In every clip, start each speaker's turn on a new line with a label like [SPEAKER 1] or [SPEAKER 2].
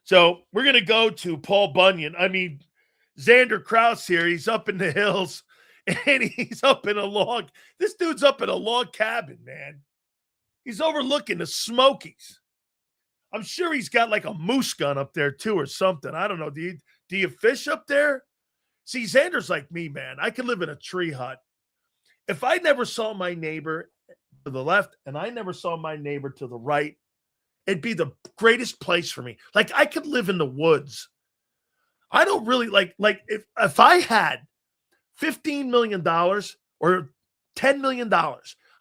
[SPEAKER 1] So we're going to go to Paul Bunyan. I mean, Zander Krause here. He's up in the hills, and he's up in a log. This dude's up in a log cabin, man. He's overlooking the Smokies. I'm sure he's got like a moose gun up there too or something. I don't know. Do you fish up there? See, Xander's like me, man. I could live in a tree hut. If I never saw my neighbor to the left and I never saw my neighbor to the right, it'd be the greatest place for me. Like I could live in the woods. I don't really like if I had $15 million or $10 million,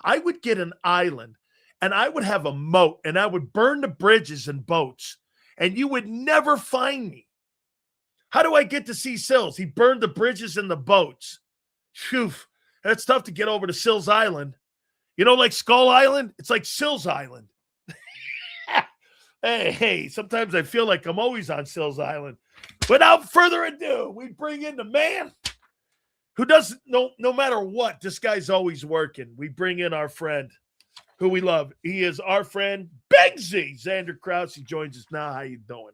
[SPEAKER 1] I would get an island and I would have a moat and I would burn the bridges and boats and you would never find me. How do I get to see Sills? He burned the bridges and the boats. Phew, that's tough to get over to Sills Island. You know, like Skull Island? It's like Sills Island. Hey, sometimes I feel like I'm always on Sills Island. Without further ado, we bring in the man who doesn't know, no matter what, this guy's always working. We bring in our friend who we love. He is our friend, Big Z, Zander Krause. He joins us now. How you doing?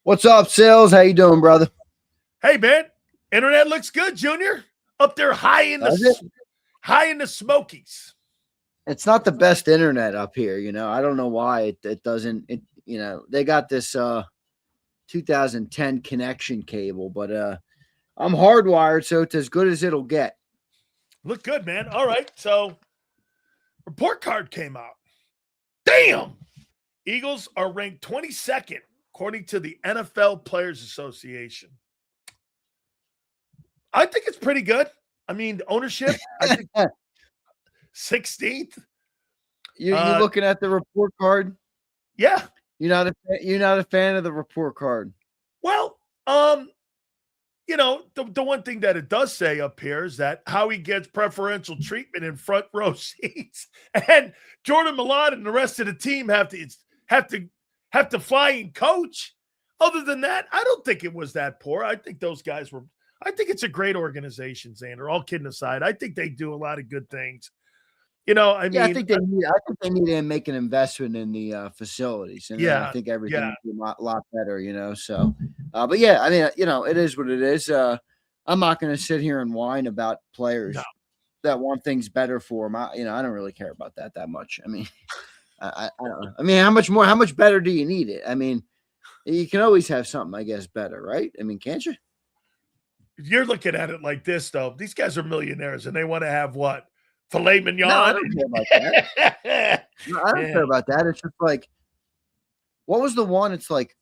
[SPEAKER 2] What's up, Sills? How you doing, brother?
[SPEAKER 1] Hey, man. Internet looks good, Junior. Up there high in the Smokies.
[SPEAKER 2] It's not the best internet up here, you know. I don't know why it doesn't. You know, they got this 2010 connection cable, but I'm hardwired, so it's as good as it'll get.
[SPEAKER 1] Look good, man. All right, so report card came out. Damn! Eagles are ranked 22nd according to the NFL Players Association. I think it's pretty good. I mean, ownership, I think 16th.
[SPEAKER 2] You looking at the report card?
[SPEAKER 1] Yeah.
[SPEAKER 2] You're not a fan of the report card.
[SPEAKER 1] Well, you know, the one thing that it does say up here is that Howie gets preferential treatment in front row seats, and Jordan Milan and the rest of the team have to fly and coach. Other than that, I don't think it was that poor. I think those guys were. I think it's a great organization, Xander. All kidding aside, I think they do a lot of good things. You know, I mean,
[SPEAKER 2] I think they need to make an investment in the facilities, and I think everything would be a lot better. You know, so, but yeah, I mean, you know, it is what it is. I'm not going to sit here and whine about players that want things better for them. I don't really care about that much. I mean, I don't know. I mean, how much better do you need it? I mean, you can always have something, I guess, better, right? I mean, can't you?
[SPEAKER 1] You're looking at it like this, though. These guys are millionaires, and they want to have what? Filet mignon?
[SPEAKER 2] No, I don't care about that. I don't care about that. It's just like, what was the one? It's like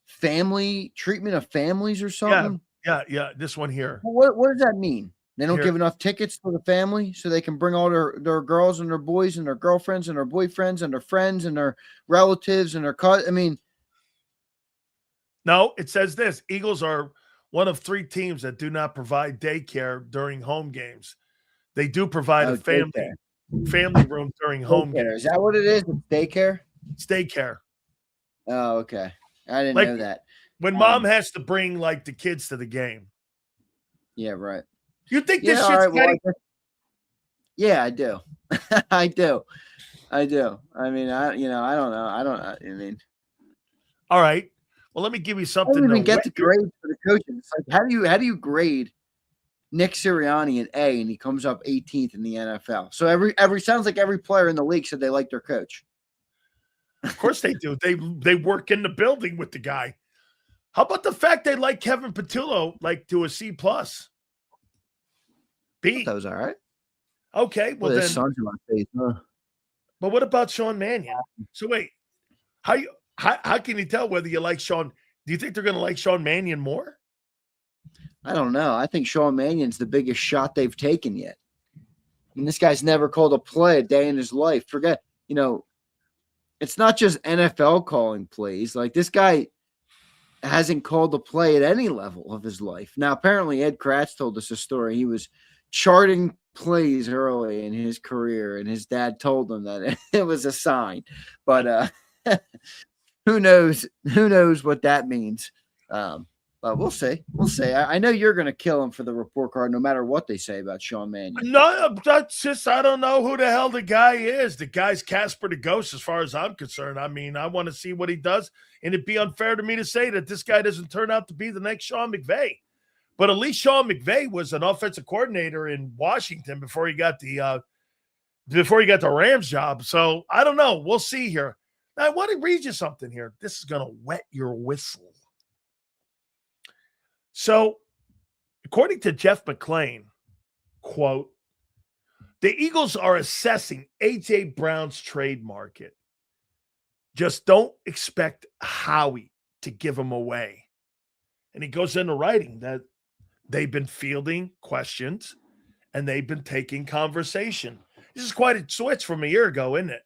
[SPEAKER 2] family treatment of families or something.
[SPEAKER 1] Yeah. This one here.
[SPEAKER 2] What does that mean? They don't give enough tickets to the family so they can bring all their girls and their boys and their girlfriends and their boyfriends and their friends and their relatives and their cousins. I mean,
[SPEAKER 1] no, it says this. Eagles are one of 3 teams that do not provide daycare during home games. They do provide a family room during home games.
[SPEAKER 2] Is that what it is? It's daycare?
[SPEAKER 1] It's daycare.
[SPEAKER 2] Oh, okay. I didn't know that.
[SPEAKER 1] When mom has to bring like the kids to the game.
[SPEAKER 2] Yeah, right.
[SPEAKER 1] You think this shit's getting...
[SPEAKER 2] Yeah, I do. I do. I mean, I don't know. I mean,
[SPEAKER 1] all right. Well, let me give you something.
[SPEAKER 2] I don't even get the grade for the coaches. It's like, how do you grade Nick Sirianni an A and he comes up 18th in the NFL? So every sounds like every player in the league said they like their coach.
[SPEAKER 1] Of course they do. They work in the building with the guy. How about the fact they like Kevin Patullo like to a C+? B.
[SPEAKER 2] That was all right.
[SPEAKER 1] Okay, well then.
[SPEAKER 2] Sun's in my face, huh?
[SPEAKER 1] But what about Sean Mannion? So wait, how can you tell whether you like Sean? Do you think they're going to like Sean Mannion more?
[SPEAKER 2] I don't know. I think Sean Mannion's the biggest shot they've taken yet. I mean, this guy's never called a play a day in his life. Forget, it's not just NFL calling plays. Like, this guy hasn't called a play at any level of his life. Now, apparently, Ed Kratz told us a story. He was charting plays early in his career, and his dad told him that it was a sign. But who knows what that means. But we'll see. We'll see. I know you're going to kill him for the report card, no matter what they say about Sean Mannion.
[SPEAKER 1] No, that's just, I don't know who the hell the guy is. The guy's Casper the Ghost, as far as I'm concerned. I mean, I want to see what he does. And it'd be unfair to me to say that this guy doesn't turn out to be the next Sean McVay. But at least Sean McVay was an offensive coordinator in Washington before he got the Rams job. So I don't know. We'll see here. Now, I want to read you something here. This is going to wet your whistle. So, according to Jeff McClain, quote, the Eagles are assessing A.J. Brown's trade market. Just don't expect Howie to give him away. And he goes into writing that they've been fielding questions and they've been taking conversation. This is quite a switch from a year ago, isn't it?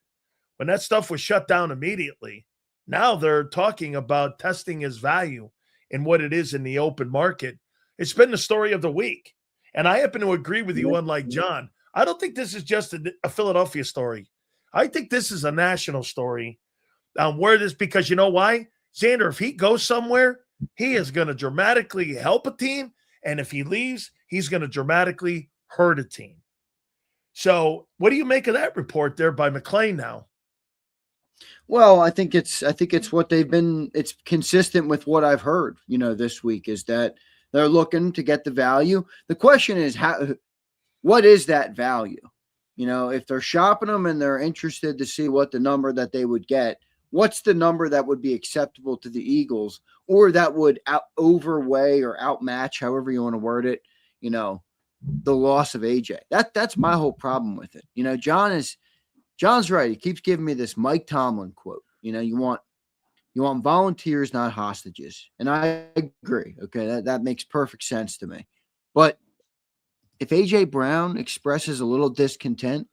[SPEAKER 1] When that stuff was shut down immediately. Now they're talking about testing his value and what it is in the open market. It's been the story of the week. And I happen to agree with you, unlike John. I don't think this is just a Philadelphia story. I think this is a national story. Where this, because you know why? Zander, if he goes somewhere, he is going to dramatically help a team. And if he leaves, he's going to dramatically hurt a team. So what do you make of that report there by McClain now?
[SPEAKER 2] Well, I think it's what they've been. It's consistent with what I've heard, this week, is that they're looking to get the value. The question is, what is that value? If they're shopping them and they're interested to see what the number that they would get, what's the number that would be acceptable to the Eagles, or that would overweigh or outmatch, however you want to word it, the loss of AJ. That's my whole problem with it. John's right. He keeps giving me this Mike Tomlin quote. You want volunteers, not hostages. And I agree. Okay, that makes perfect sense to me. But if AJ Brown expresses a little discontent,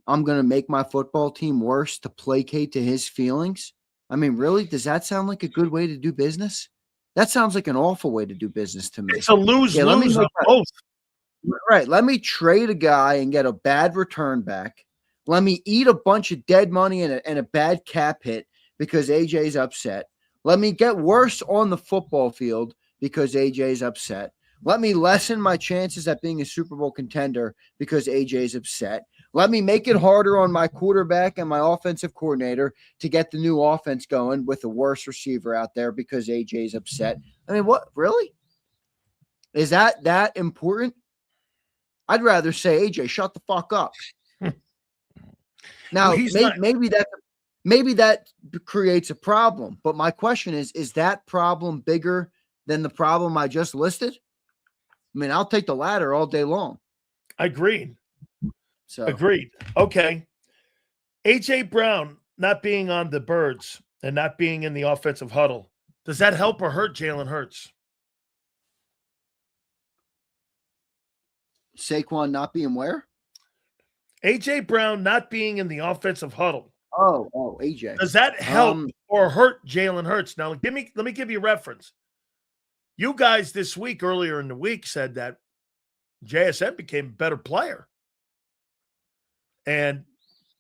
[SPEAKER 2] I'm going to make my football team worse to placate to his feelings. I mean, really, does that sound like a good way to do business? That sounds like an awful way to do business to me.
[SPEAKER 1] It's a lose-lose on both.
[SPEAKER 2] Right. Let me trade a guy and get a bad return back. Let me eat a bunch of dead money and a bad cap hit because AJ's upset. Let me get worse on the football field because AJ's upset. Let me lessen my chances at being a Super Bowl contender because AJ's upset. Let me make it harder on my quarterback and my offensive coordinator to get the new offense going with a worse receiver out there because AJ's upset. I mean, what? Really? Is that important? I'd rather say, AJ, shut the fuck up. Now, maybe that creates a problem. But my question is that problem bigger than the problem I just listed? I mean, I'll take the latter all day long.
[SPEAKER 1] Agreed.
[SPEAKER 2] Agreed.
[SPEAKER 1] Okay. A.J. Brown not being on the Birds and not being in the offensive huddle, does that help or hurt Jalen Hurts?
[SPEAKER 2] Saquon not being where?
[SPEAKER 1] A.J. Brown not being in the offensive huddle.
[SPEAKER 2] Oh, A.J.
[SPEAKER 1] Does that help or hurt Jalen Hurts? Now, let me give you a reference. You guys this week, earlier in the week, said that JSN became a better player. And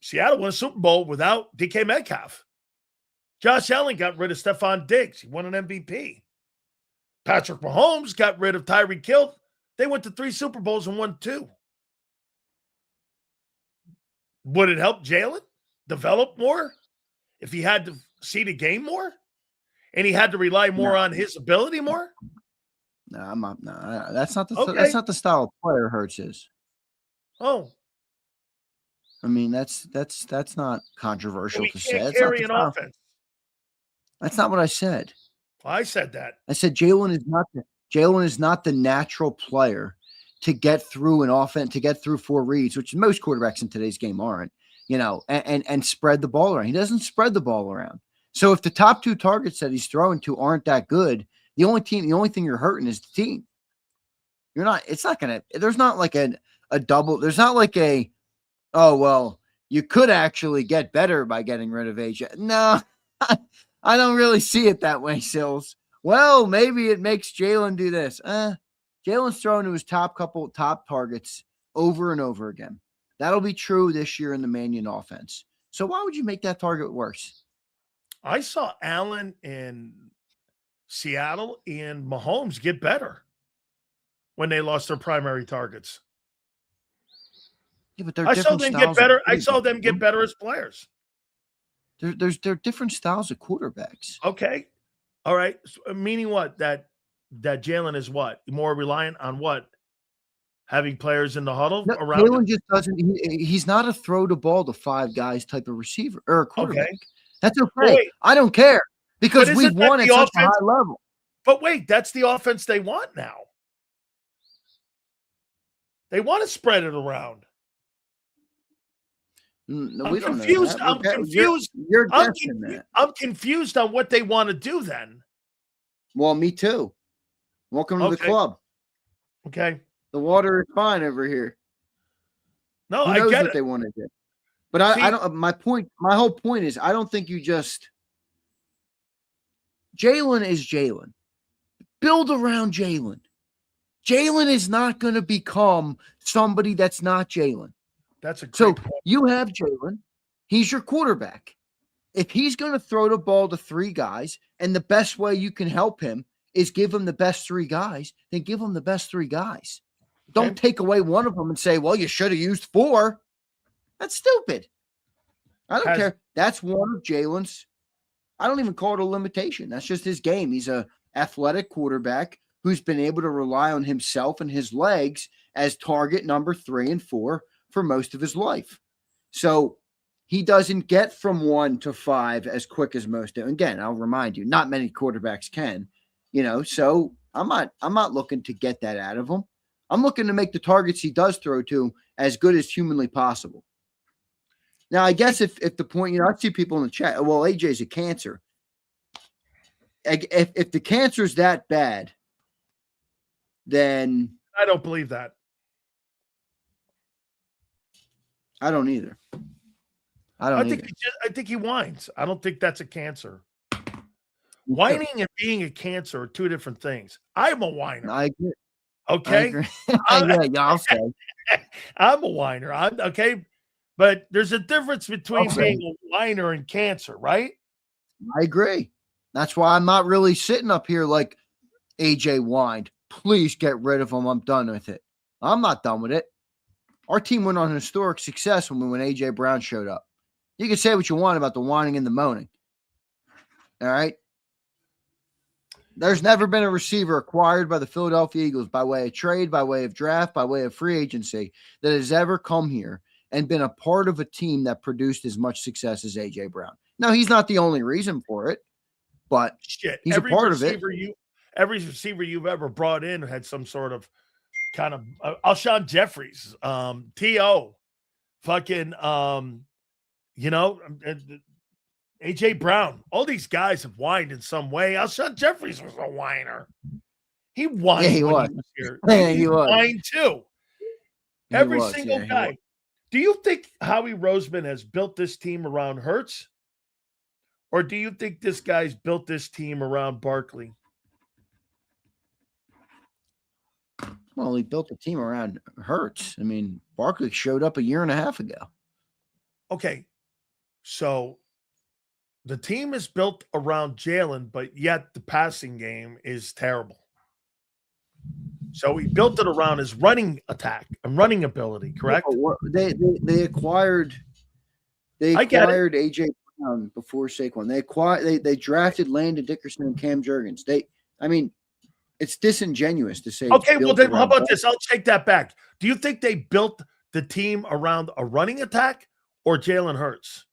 [SPEAKER 1] Seattle won a Super Bowl without DK Metcalf. Josh Allen got rid of Stephon Diggs. He won an MVP. Patrick Mahomes got rid of Tyreek Hill. They went to 3 Super Bowls and won 2. Would it help Jalen develop more if he had to see the game more and he had to rely more on his ability more?
[SPEAKER 2] No, I'm not. No, that's not the style of player Hurts is.
[SPEAKER 1] Oh,
[SPEAKER 2] I mean, that's not controversial to say. That's
[SPEAKER 1] carry an offense.
[SPEAKER 2] That's not what I said.
[SPEAKER 1] I said that.
[SPEAKER 2] I said Jalen is not the natural player to get through an offense, to get through 4 reads, which most quarterbacks in today's game aren't, and spread the ball around. He doesn't spread the ball around. So if the top 2 targets that he's throwing to aren't that good, the only thing you're hurting is the team. You're not, it's not going to, there's not like a double, there's not like oh, well, you could actually get better by getting rid of AJ. No, I don't really see it that way, Sills. Well, maybe it makes Jalen do this. Jalen's throwing to his top targets over and over again. That'll be true this year in the Mannion offense. So why would you make that target worse?
[SPEAKER 1] I saw Allen and Seattle and Mahomes get better when they lost their primary targets.
[SPEAKER 2] Yeah, but they're
[SPEAKER 1] I saw
[SPEAKER 2] different
[SPEAKER 1] them get
[SPEAKER 2] styles of
[SPEAKER 1] better. I saw them
[SPEAKER 2] quarterbacks.
[SPEAKER 1] get better as players.
[SPEAKER 2] They're different styles of quarterbacks.
[SPEAKER 1] Okay. All right. So, meaning what? That Jalen is what? More reliant on what? Having players in the huddle
[SPEAKER 2] No,
[SPEAKER 1] around him?
[SPEAKER 2] Jalen just doesn't. He's not a throw the ball to 5 guys type of receiver or a quarterback.
[SPEAKER 1] Okay.
[SPEAKER 2] That's okay.
[SPEAKER 1] Wait.
[SPEAKER 2] I don't care because
[SPEAKER 1] But
[SPEAKER 2] we've
[SPEAKER 1] isn't that
[SPEAKER 2] won at
[SPEAKER 1] the
[SPEAKER 2] such a
[SPEAKER 1] offense?
[SPEAKER 2] high level.
[SPEAKER 1] But wait, that's the offense they want now. They want to spread it around.
[SPEAKER 2] No,
[SPEAKER 1] I'm
[SPEAKER 2] we don't
[SPEAKER 1] confused.
[SPEAKER 2] know that.
[SPEAKER 1] I'm confused.
[SPEAKER 2] You're guessing that.
[SPEAKER 1] I'm confused on what they want to do then.
[SPEAKER 2] Well, me too. Welcome to the club.
[SPEAKER 1] Okay.
[SPEAKER 2] The water is fine over here.
[SPEAKER 1] No,
[SPEAKER 2] Who
[SPEAKER 1] I
[SPEAKER 2] knows
[SPEAKER 1] get
[SPEAKER 2] what
[SPEAKER 1] it.
[SPEAKER 2] they want to do. But I don't. My whole point is, I don't think you just. Jalen is Jalen. Build around Jalen. Jalen is not going to become somebody that's not Jalen.
[SPEAKER 1] That's a great
[SPEAKER 2] So
[SPEAKER 1] point.
[SPEAKER 2] you have Jalen. He's your quarterback. If he's going to throw the ball to 3 guys, and the best way you can help him is give him the best 3 guys, then give him the best 3 guys. Don't take away one of them and say, well, you should have used 4. That's stupid. I don't care. That's one of Jalen's. I don't even call it a limitation. That's just his game. He's a athletic quarterback who's been able to rely on himself and his legs as target number 3 and 4 for most of his life. So he doesn't get from 1 to 5 as quick as most do. Again, I'll remind you, not many quarterbacks can, so I'm not looking to get that out of him. I'm looking to make the targets he does throw to as good as humanly possible. Now, I guess if the point, I see people in the chat, well, AJ's a cancer. If the cancer is that bad, then
[SPEAKER 1] I don't believe that.
[SPEAKER 2] I don't either. I
[SPEAKER 1] think he whines. I don't think that's a cancer. Whining and being a cancer are 2 different things. I'm a whiner.
[SPEAKER 2] I agree.
[SPEAKER 1] Okay.
[SPEAKER 2] I agree. Yeah, I'll say.
[SPEAKER 1] I'm a whiner. Okay. But there's a difference between being a whiner and cancer, right?
[SPEAKER 2] I agree. That's why I'm not really sitting up here like AJ whined. Please get rid of him. I'm done with it. I'm not done with it. Our team went on historic success when AJ Brown showed up. You can say what you want about the whining and the moaning. All right. There's never been a receiver acquired by the Philadelphia Eagles by way of trade, by way of draft, by way of free agency that has ever come here and been a part of a team that produced as much success as AJ Brown. Now, he's not the only reason for it, but he's a part of it.
[SPEAKER 1] Every receiver you've ever brought in had some sort of kind of Alshon Jeffries, T.O., fucking, AJ Brown. All these guys have whined in some way. Alshon Jeffries was a whiner. He whined when he was here. He whined too. Every single guy. Do you think Howie Roseman has built this team around Hurts? Or do you think this guy's built this team around Barkley?
[SPEAKER 2] Well, he built a team around Hurts. I mean, Barkley showed up a year and a half ago.
[SPEAKER 1] Okay. So the team is built around Jalen, but yet the passing game is terrible. So he built it around his running attack and running ability, correct?
[SPEAKER 2] They acquired AJ Brown before Saquon. They drafted Landon Dickerson and Cam Jurgens. It's disingenuous to say.
[SPEAKER 1] Okay, well then how about this? I'll take that back. Do you think they built the team around a running attack or Jalen Hurts?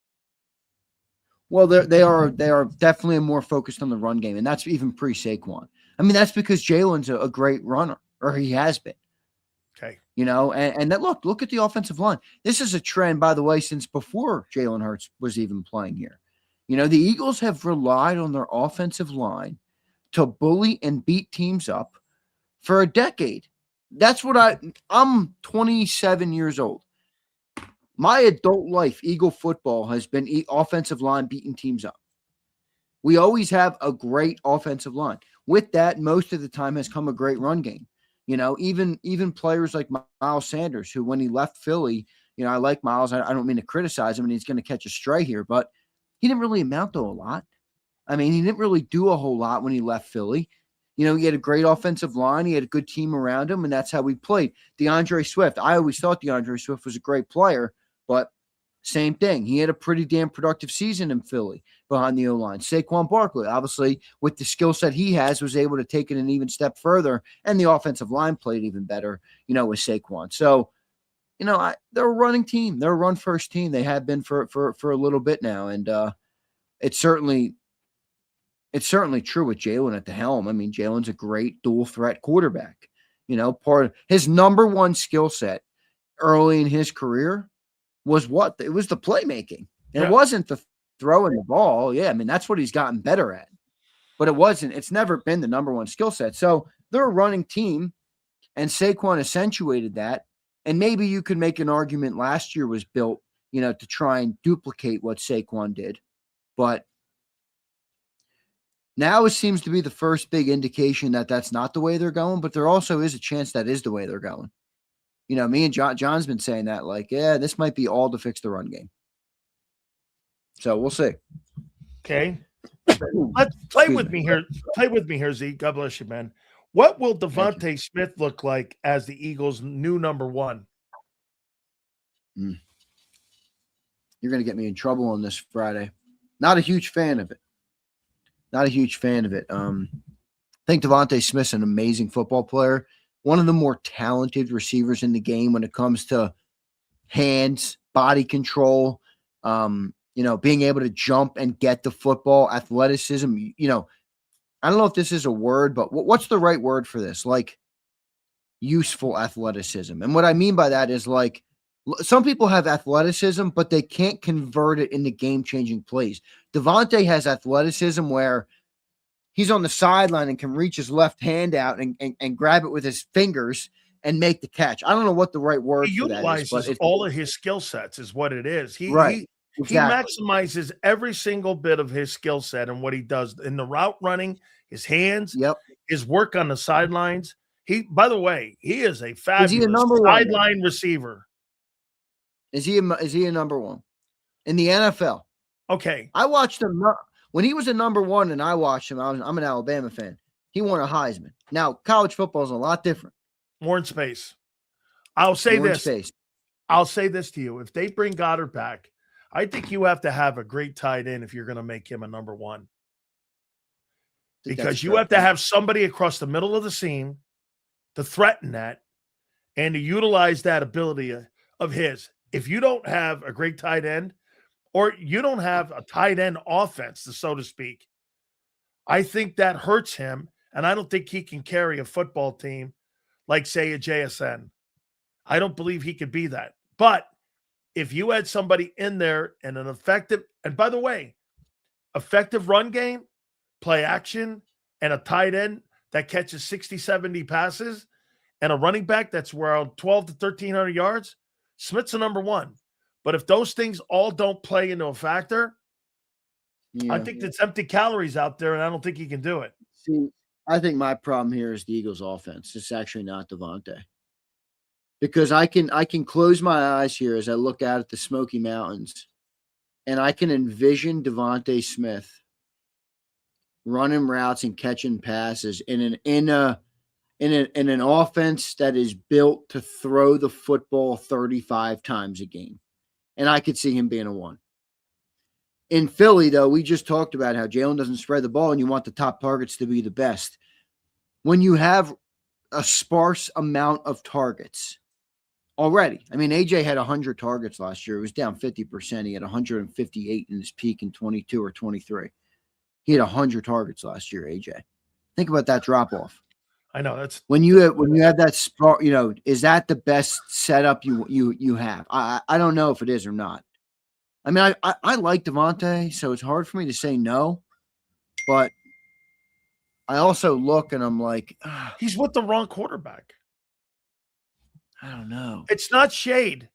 [SPEAKER 2] Well, they are definitely more focused on the run game, and that's even pre-Saquon. I mean, that's because Jalen's a great runner, or he has been.
[SPEAKER 1] Okay.
[SPEAKER 2] And that look at the offensive line. This is a trend, by the way, since before Jalen Hurts was even playing here. The Eagles have relied on their offensive line to bully and beat teams up for a decade. That's what I'm 27 years old. My adult life, Eagle football has been offensive line beating teams up. We always have a great offensive line. With that, most of the time has come a great run game. Even players like Miles Sanders, who when he left Philly, I like Miles. I don't mean to criticize him, and he's going to catch a stray here, but he didn't really amount to a lot. I mean, he didn't really do a whole lot when he left Philly. You know, he had a great offensive line. He had a good team around him, and that's how we played. DeAndre Swift, I always thought DeAndre Swift was a great player, but same thing. He had a pretty damn productive season in Philly behind the O-line. Saquon Barkley, obviously, with the skill set he has, was able to take it an even step further, and the offensive line played even better, with Saquon. So, they're a running team. They're a run-first team. They have been for a little bit now, and it's certainly true with Jalen at the helm. I mean, Jalen's a great dual threat quarterback. Part of his number one skill set early in his career was what? It was the playmaking. And It wasn't the throwing the ball. Yeah, I mean, that's what he's gotten better at. But it's never been the number one skill set. So they're a running team, and Saquon accentuated that. And maybe you could make an argument last year was built, to try and duplicate what Saquon did. But now it seems to be the first big indication that that's not the way they're going, but there also is a chance that is the way they're going. Me and John's been saying that, like, yeah, this might be all to fix the run game. So we'll see.
[SPEAKER 1] Okay. Let's play with me here. Play with me here, Zeke. God bless you, man. What will DeVonta Smith look like as the Eagles' new number one?
[SPEAKER 2] You're going to get me in trouble on this Friday. Not a huge fan of it. I think DeVonta Smith's an amazing football player. One of the more talented receivers in the game when it comes to hands, body control, being able to jump and get the football, athleticism. I don't know if this is a word, but what's the right word for this? Like, useful athleticism. And what I mean by that is, like, some people have athleticism, but they can't convert it into game-changing plays. DeVonta has athleticism where he's on the sideline and can reach his left hand out and grab it with his fingers and make the catch. I don't know what the right word for that is. But
[SPEAKER 1] all of his skill sets is what it is. He maximizes every single bit of his skill set and what he does in the route running, his hands, his work on the sidelines. By the way, he is a fabulous sideline receiver.
[SPEAKER 2] Is he a number one in the NFL?
[SPEAKER 1] Okay.
[SPEAKER 2] I watched him when he was a number one, and I watched him. I'm an Alabama fan. He won a Heisman. Now, college football is a lot different.
[SPEAKER 1] More in space. I'll say this to you. If they bring Goddard back, I think you have to have a great tight end if you're going to make him a number one. Because you have to have somebody across the middle of the seam to threaten that and to utilize that ability of his. If you don't have a great tight end, or you don't have a tight end offense, so to speak, I think that hurts him, and I don't think he can carry a football team like, say, a JSN. I don't believe he could be that. But if you had somebody in there and an effective run game, play action, and a tight end that catches 60, 70 passes, and a running back that's around 12 to 1,300 yards, Smith's a number one. But if those things all don't play into a factor, I think it's empty calories out there, and I don't think he can do it.
[SPEAKER 2] See, I think my problem here is the Eagles' offense. It's actually not DeVonta. Because I can close my eyes here as I look out at the Smoky Mountains, and I can envision DeVonta Smith running routes and catching passes in an offense that is built to throw the football 35 times a game. And I could see him being a one. In Philly, though, we just talked about how Jalen doesn't spread the ball and you want the top targets to be the best. When you have a sparse amount of targets already, I mean, AJ had 100 targets last year. It was down 50%. He had 158 in his peak in 22 or 23. He had 100 targets last year, AJ. Think about that drop off.
[SPEAKER 1] I know that's
[SPEAKER 2] when you have that spark, is that the best setup you have? I don't know if it is or not. I mean, I like DeVonta, so it's hard for me to say no, but I also look and I'm like,
[SPEAKER 1] he's with the wrong quarterback.
[SPEAKER 2] I don't know.
[SPEAKER 1] It's not shade.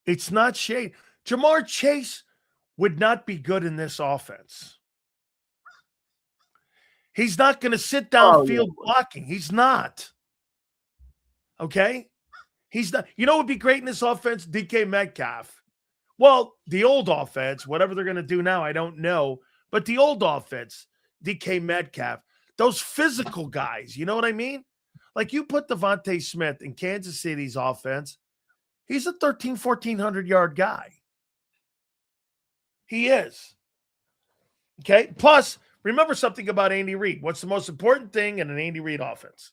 [SPEAKER 1] Jamar Chase would not be good in this offense. He's not going to sit downfield blocking. He's not. Okay? He's not. You know what would be great in this offense? DK Metcalf. Well, the old offense, whatever they're going to do now, I don't know. But the old offense, DK Metcalf, those physical guys, you know what I mean? Like you put DeVonta Smith in Kansas City's offense, he's a 1,400 yard guy. He is. Okay. Plus, remember something about Andy Reid. What's the most important thing in an Andy Reid offense?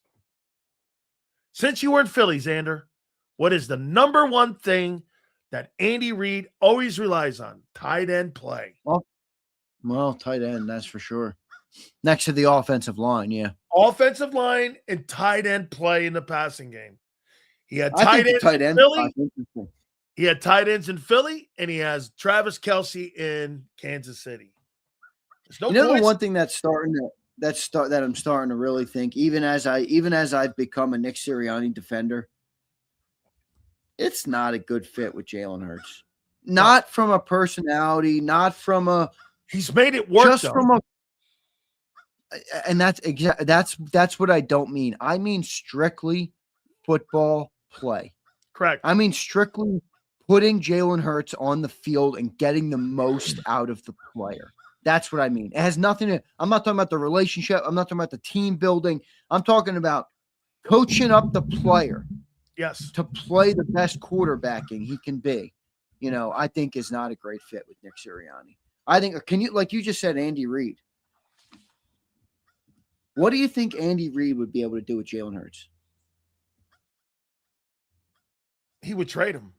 [SPEAKER 1] Since you were in Philly, Zander, what is the number one thing that Andy Reid always relies on? Tight end play.
[SPEAKER 2] Well, tight end, that's for sure. Next to the offensive line, yeah.
[SPEAKER 1] Offensive line and tight end play in the passing game. He had tight ends in Philly. He had tight ends in Philly, and he has Travis Kelce in Kansas City.
[SPEAKER 2] The one thing that I'm starting to really think, even as I've become a Nick Sirianni defender, it's not a good fit with Jalen Hurts. Not from a personality, not from a.
[SPEAKER 1] He's made it work.
[SPEAKER 2] Just from a. And that's what I don't mean. I mean strictly football play.
[SPEAKER 1] Correct.
[SPEAKER 2] I mean strictly putting Jalen Hurts on the field and getting the most out of the player. That's what I mean. It has nothing to. I'm not talking about the relationship. I'm not talking about the team building. I'm talking about coaching up the player.
[SPEAKER 1] Yes.
[SPEAKER 2] To play the best quarterbacking he can be, I think is not a great fit with Nick Sirianni. I think, like you just said, Andy Reid. What do you think Andy Reid would be able to do with Jalen Hurts?
[SPEAKER 1] He would trade him.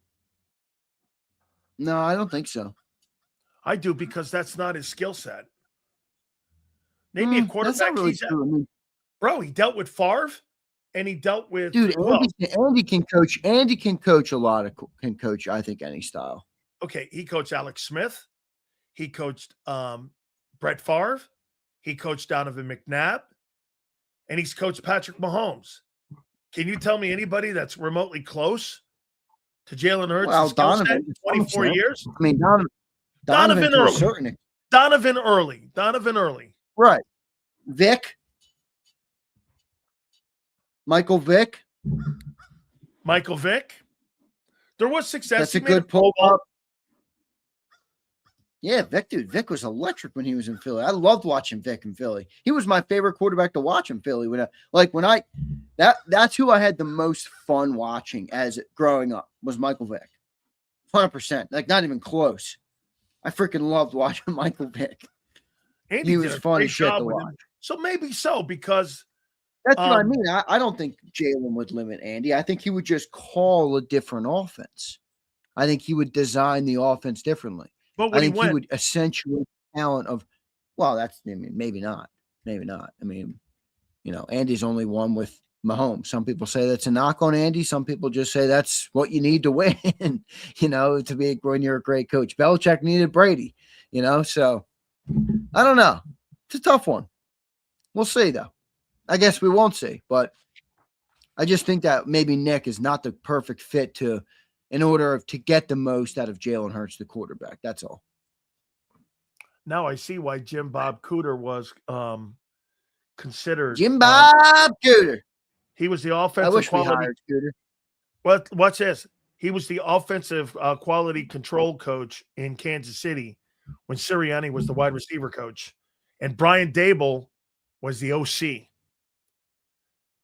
[SPEAKER 2] No, I don't think so.
[SPEAKER 1] I do, because that's not his skill set. Maybe a quarterback.
[SPEAKER 2] That's not really true.
[SPEAKER 1] Bro, he dealt with Favre, and he dealt with.
[SPEAKER 2] Dude, Andy can coach. Andy can coach a lot of. Can coach, I think, any style.
[SPEAKER 1] Okay, he coached Alex Smith. He coached Brett Favre. He coached Donovan McNabb, and he's coached Patrick Mahomes. Can you tell me anybody that's remotely close to Jalen Hurts?
[SPEAKER 2] Well, Donovan,
[SPEAKER 1] 24 years.
[SPEAKER 2] I mean, Donovan
[SPEAKER 1] early. Donovan early.
[SPEAKER 2] Right. Vic. Michael Vick. There was success. That's a good pull up. Yeah, Vic was electric when he was in Philly. I loved watching Vic in Philly. He was my favorite quarterback to watch in Philly. That's who I had the most fun watching as growing up was Michael Vick. 100%. Like not even close. I freaking loved watching Michael Vick.
[SPEAKER 1] Andy
[SPEAKER 2] he was fun as shit to watch.
[SPEAKER 1] So maybe so, because
[SPEAKER 2] that's what I mean. I don't think Jalen would limit Andy. I think he would just call a different offense. I think he would design the offense differently.
[SPEAKER 1] But
[SPEAKER 2] I think he would accentuate the talent of, maybe not. I mean, Andy's only won with Mahomes. Some people say that's a knock on Andy. Some people just say that's what you need to win, to be when you're a great coach. Belichick needed Brady, so I don't know. It's a tough one. We'll see, though. I guess we won't see, but I just think that maybe Nick is not the perfect fit in order to get the most out of Jalen Hurts, the quarterback. That's all.
[SPEAKER 1] Now I see why Jim Bob Cooter was considered.
[SPEAKER 2] Jim Bob Cooter.
[SPEAKER 1] He was the offensive quality. Watch this. He was the offensive quality control coach in Kansas City when Sirianni was the wide receiver coach, and Brian Daboll was the OC.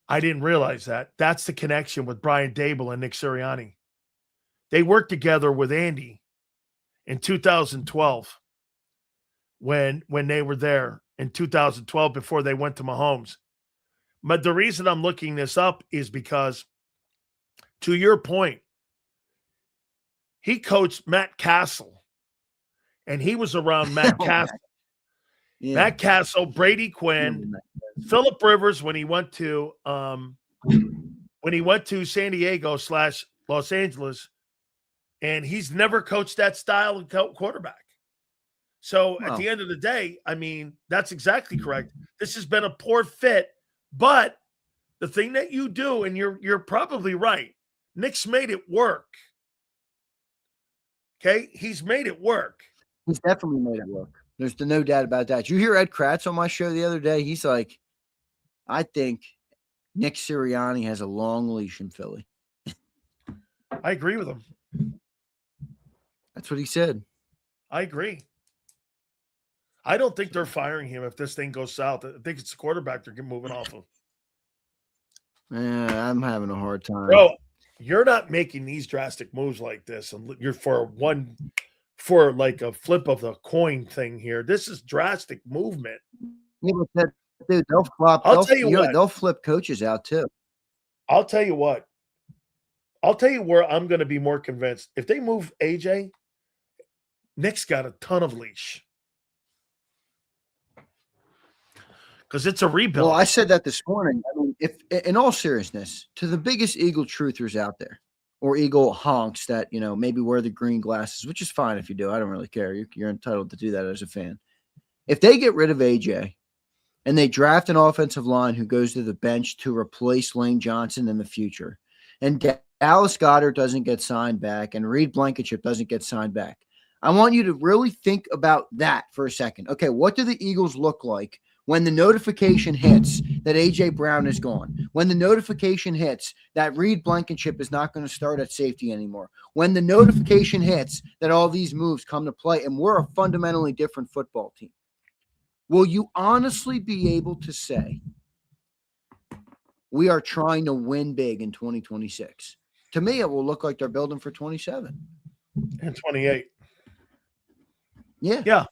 [SPEAKER 1] I didn't realize that. That's the connection with Brian Daboll and Nick Sirianni. They worked together with Andy in 2012 when they were there in 2012 before they went to Mahomes. But the reason I'm looking this up is because, to your point, he coached Matt Castle, and he was around Matt Castle. Yeah. Matt Castle, Brady Quinn, Phillip Rivers when he went to San Diego / Los Angeles, and he's never coached that style of quarterback. So at the end of the day, I mean, that's exactly correct. This has been a poor fit, but the thing that you do, and you're probably right, Nick's made it work. Okay, he's made it work.
[SPEAKER 2] He's definitely made it work. There's no doubt about that. You hear Ed Kratz on my show the other day? He's like, I think Nick Sirianni has a long leash in Philly.
[SPEAKER 1] I agree with him.
[SPEAKER 2] That's what he said.
[SPEAKER 1] I agree. I don't think they're firing him if this thing goes south. I think it's the quarterback they're moving off of.
[SPEAKER 2] Yeah, I'm having a hard time.
[SPEAKER 1] Bro, you're not making these drastic moves like this, and you're for like a flip of the coin thing here. This is drastic movement.
[SPEAKER 2] Yeah, but dude, they'll flop. They'll flip coaches out too.
[SPEAKER 1] I'll tell you what. I'll tell you where I'm going to be more convinced. If they move AJ, Nick's got a ton of leash. Because it's a rebuild.
[SPEAKER 2] Well, I said that this morning. I mean, if in all seriousness, to the biggest Eagle truthers out there, or Eagle honks that, maybe wear the green glasses, which is fine if you do. I don't really care. You're entitled to do that as a fan. If they get rid of AJ and they draft an offensive line who goes to the bench to replace Lane Johnson in the future, and Dallas Goedert doesn't get signed back and Reed Blankenship doesn't get signed back, I want you to really think about that for a second. Okay, what do the Eagles look like when the notification hits that A.J. Brown is gone, when the notification hits that Reed Blankenship is not going to start at safety anymore, when the notification hits that all these moves come to play and we're a fundamentally different football team? Will you honestly be able to say we are trying to win big in 2026? To me, it will look like they're building for 27.
[SPEAKER 1] And 28.
[SPEAKER 2] Yeah.
[SPEAKER 1] Yeah.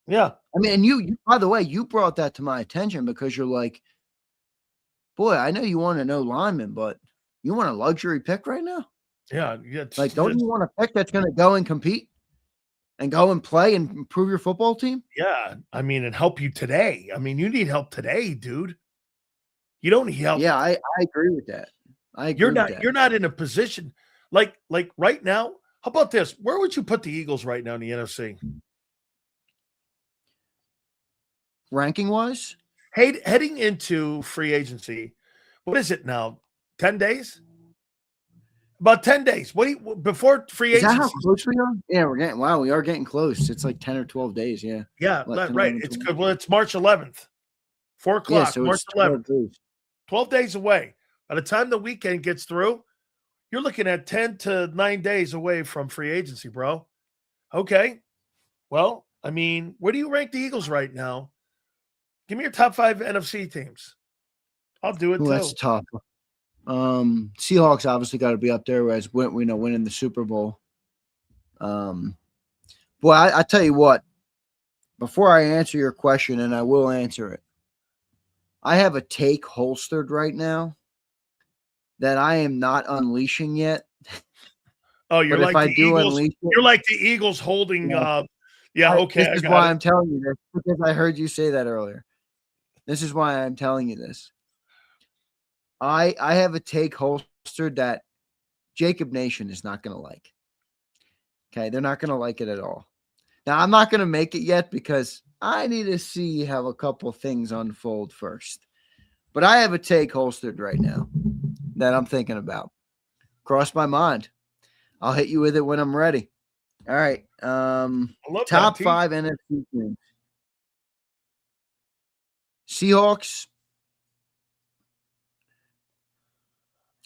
[SPEAKER 1] Yeah.
[SPEAKER 2] I mean, and you, by the way, you brought that to my attention because you're like, boy, I know you want to know lineman, but you want a luxury pick right now?
[SPEAKER 1] Yeah.
[SPEAKER 2] Like, don't you want a pick that's going to go and compete and go and play and improve your football team?
[SPEAKER 1] Yeah. I mean, and help you today. I mean, you need help today, dude. You don't need help.
[SPEAKER 2] Yeah, I agree with that.
[SPEAKER 1] You're not in a position like right now. How about this? Where would you put the Eagles right now in the NFC?
[SPEAKER 2] Ranking wise?
[SPEAKER 1] Heading into free agency. What is it now? 10 days? About 10 days. Before free agency?
[SPEAKER 2] Is that how close we are? Yeah, we are getting close. It's like 10 or 12 days. Yeah.
[SPEAKER 1] Yeah, right. It's good. Well, it's March 11th, 4 o'clock. Yeah, so March 11th. 12 days away. By the time the weekend gets through, you're looking at 10 to 9 days away from free agency, bro. Okay. Well, I mean, where do you rank the Eagles right now? Give me your top 5 NFC teams. I'll do it too.
[SPEAKER 2] That's tough. Seahawks obviously got to be up there as winning the Super Bowl. Boy, I tell you what, before I answer your question, and I will answer it, I have a take holstered right now that I am not unleashing yet.
[SPEAKER 1] Oh, you're like the Eagles. You're like the Eagles holding. Yeah, okay.
[SPEAKER 2] This is why I'm telling you this, because I heard you say that earlier. This is why I'm telling you this. I have a take holstered that JAKIB Nation is not going to like. Okay, they're not going to like it at all. Now, I'm not going to make it yet because I need to see how a couple things unfold first. But I have a take holstered right now that I'm thinking about. Cross my mind. I'll hit you with it when I'm ready. All right. Top 5 NFC teams. Seahawks.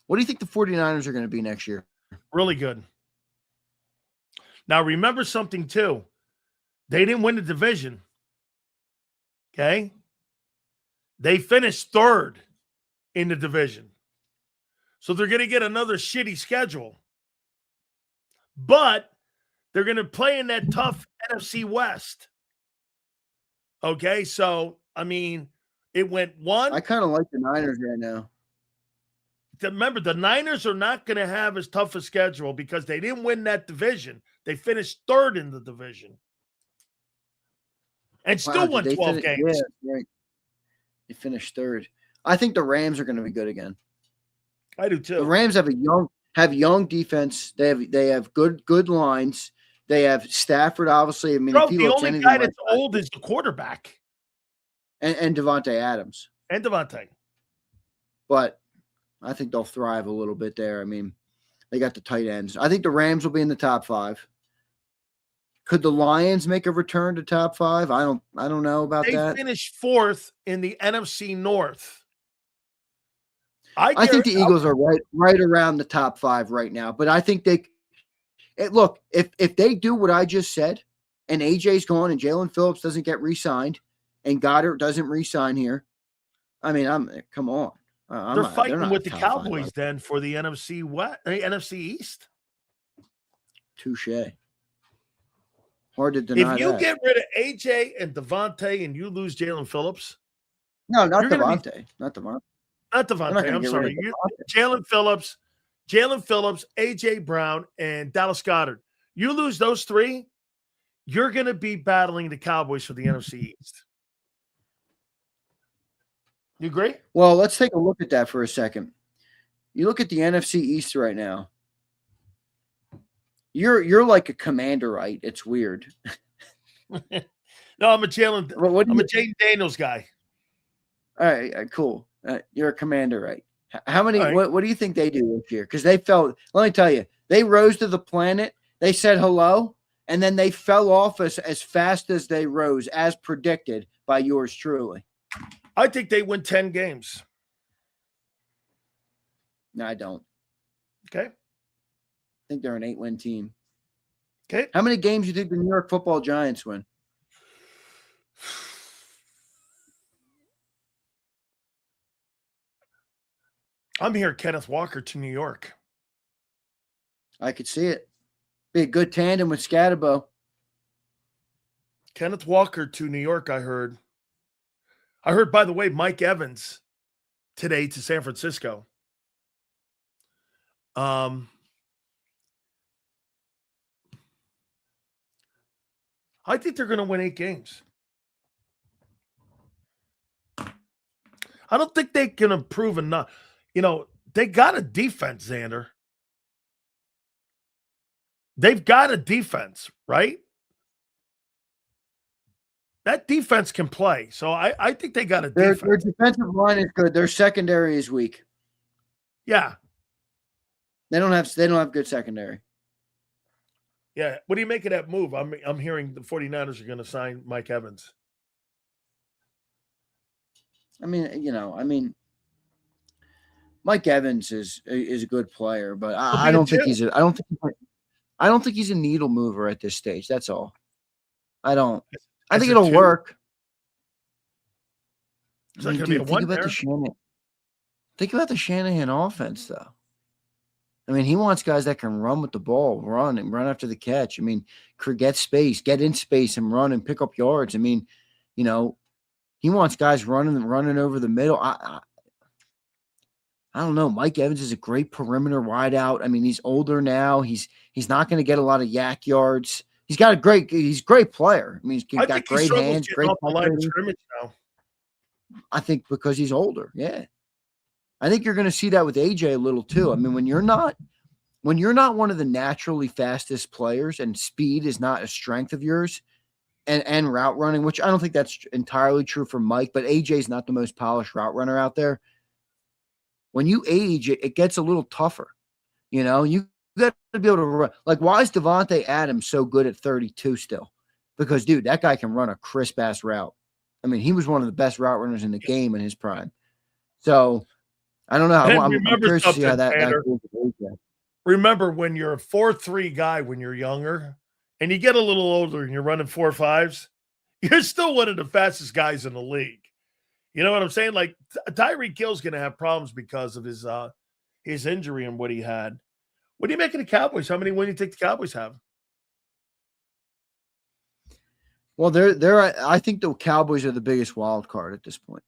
[SPEAKER 2] What do you think the 49ers are going to be next year?
[SPEAKER 1] Really good. Now, remember something, too. They didn't win the division. Okay? They finished 3rd in the division. So they're going to get another shitty schedule. But they're going to play in that tough NFC West. Okay? So, I mean, it went 1.
[SPEAKER 2] I kind of like the Niners right now.
[SPEAKER 1] Remember, the Niners are not going to have as tough a schedule because they didn't win that division. They finished 3rd in the division. And still won 12 games.
[SPEAKER 2] Yeah, right. They finished 3rd. I think the Rams are going to be good again.
[SPEAKER 1] I do too.
[SPEAKER 2] The Rams have young defense. They have good lines. They have Stafford, obviously. I mean,
[SPEAKER 1] Bro, the only guy that's old is the quarterback.
[SPEAKER 2] And Devontae Adams.
[SPEAKER 1] And Devontae.
[SPEAKER 2] But I think they'll thrive a little bit there. I mean, they got the tight ends. I think the Rams will be in the top 5. Could the Lions make a return to top 5? I don't know about that.
[SPEAKER 1] They finished 4th in the NFC North.
[SPEAKER 2] I think the Eagles are right around the top 5 right now. But I think look, if they do what I just said and AJ's gone and Jalen Phillips doesn't get re-signed and Goddard doesn't re-sign here, I mean, come on.
[SPEAKER 1] They're fighting
[SPEAKER 2] not
[SPEAKER 1] with the
[SPEAKER 2] top five,
[SPEAKER 1] Cowboys then for the NFC East.
[SPEAKER 2] Touche. Hard to deny
[SPEAKER 1] If you
[SPEAKER 2] that.
[SPEAKER 1] get rid of AJ and DeVonta and you lose Jalen Phillips,
[SPEAKER 2] no, not DeVonta. Not DeVonta.
[SPEAKER 1] Not DeVonta. I'm sorry. Jalen Phillips, AJ Brown, and Dallas Goedert. You lose those three, you're going to be battling the Cowboys for the NFC East. You agree?
[SPEAKER 2] Well, let's take a look at that for a second. You look at the NFC East right now. You're like a commander-ite. It's weird.
[SPEAKER 1] No, I'm a Jaden Daniels guy.
[SPEAKER 2] All right, cool. You're a commander-ite. How many? Right. What do you think they do this year? Because they felt. Let me tell you, they rose to the planet. They said hello, and then they fell off as fast as they rose, as predicted by yours truly.
[SPEAKER 1] I think they win 10 games.
[SPEAKER 2] No, I don't.
[SPEAKER 1] Okay.
[SPEAKER 2] I think they're an 8-win team.
[SPEAKER 1] Okay.
[SPEAKER 2] How many games do you think the New York Football Giants win?
[SPEAKER 1] I'm here, Kenneth Walker to New York.
[SPEAKER 2] I could see it. Be a good tandem with Scatterbo.
[SPEAKER 1] Kenneth Walker to New York, I heard. I heard, by the way, Mike Evans today to San Francisco. I think they're going to win 8 games. I don't think they can improve enough. You know, they got a defense, Zander. They've got a defense, right? That defense can play. So I think they got a defense.
[SPEAKER 2] Their defensive line is good. Their secondary is weak.
[SPEAKER 1] Yeah.
[SPEAKER 2] They don't have good secondary.
[SPEAKER 1] Yeah. What do you make of that move? I'm hearing the 49ers are going to sign Mike Evans.
[SPEAKER 2] I mean, Mike Evans is a good player, but I don't think he's a needle mover at this stage. That's all. I think it'll work.
[SPEAKER 1] It's not going to be a one there.
[SPEAKER 2] Think about the Shanahan offense, though. I mean, he wants guys that can run with the ball, run after the catch. I mean, get space, get in space and run and pick up yards. I mean, you know, he wants guys running over the middle. I don't know. Mike Evans is a great perimeter wideout. I mean, he's older now. He's not going to get a lot of yak yards. He's a great player. I mean, he's got great hands, great line of scrimmage now. I think because he's older. Yeah. I think you're going to see that with AJ a little too. I mean, when you're not one of the naturally fastest players and speed is not a strength of yours and route running, which I don't think that's entirely true for Mike, but AJ's not the most polished route runner out there. When you age, it gets a little tougher. You know, you got to be able to run. Like, why is Devontae Adams so good at 32 still? Because, dude, that guy can run a crisp-ass route. I mean, he was one of the best route runners in the game in his prime. So, I don't know. I'm curious to see how that goes with AJ.
[SPEAKER 1] Remember, when you're a 4.3 guy when you're younger and you get a little older and you're running 4.5s, you're still one of the fastest guys in the league. You know what I'm saying? Like, Tyreek Hill's going to have problems because of his injury and what he had. What do you make of the Cowboys? How many wins do you think the Cowboys have?
[SPEAKER 2] Well, I think the Cowboys are the biggest wild card at this point.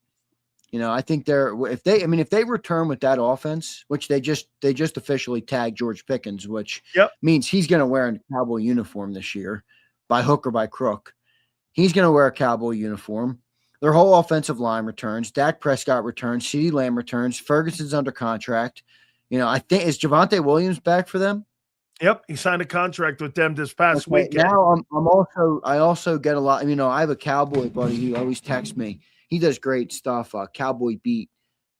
[SPEAKER 2] You know, I think if they return with that offense, which they just officially tagged George Pickens, which means he's going to wear a Cowboy uniform this year, by hook or by crook. He's going to wear a Cowboy uniform. Their whole offensive line returns. Dak Prescott returns. CeeDee Lamb returns. Ferguson's under contract. You know, I think is Javonte Williams back for them?
[SPEAKER 1] Yep, he signed a contract with them this past weekend.
[SPEAKER 2] Now I also get a lot. You know, I have a Cowboy buddy who always texts me. He does great stuff. Cowboy Beat.